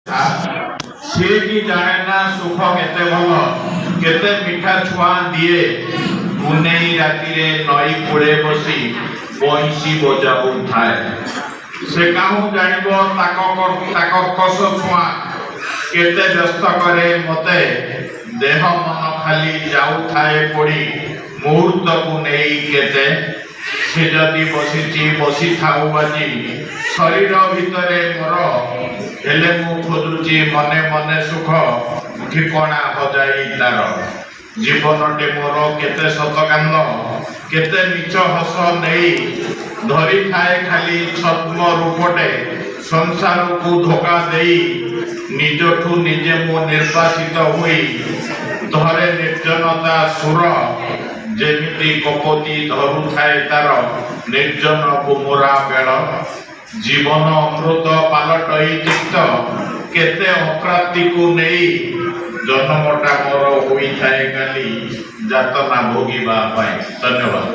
सी की जाने ना सुख केते भल केते मीठा छुआ दिए उन्हें राति रे नई कोड़े बसी बंशी बजाऊ थाए से काहू जानिबो ताको कस छुआ केते व्यस्त करे मते देह मन खाली जाऊ थाए पड़ी मुहूर्त को नहीं केते से जदि बसी थाऊ बाजी शरीर भितरे मोर हेले मु खोजुची मने मने सुख ठिकणा बजाई तार जीवनटे मोर केते सतकांद केते नीच हस नहीं धरी थाए खाली छद्म रूपटे संसार को धोखा देई निजठू निजे मु निर्वासित हुई धरे निर्जनता सुर जेमिति कपति धरु थाए तार निर्जन गुमुरा बेल जीवन अमृत पालटई चित्त केते अप्राप्ति को नहीं जन्मटा मोर होई थाए काली जातना भोगिबा पाए। धन्यवाद।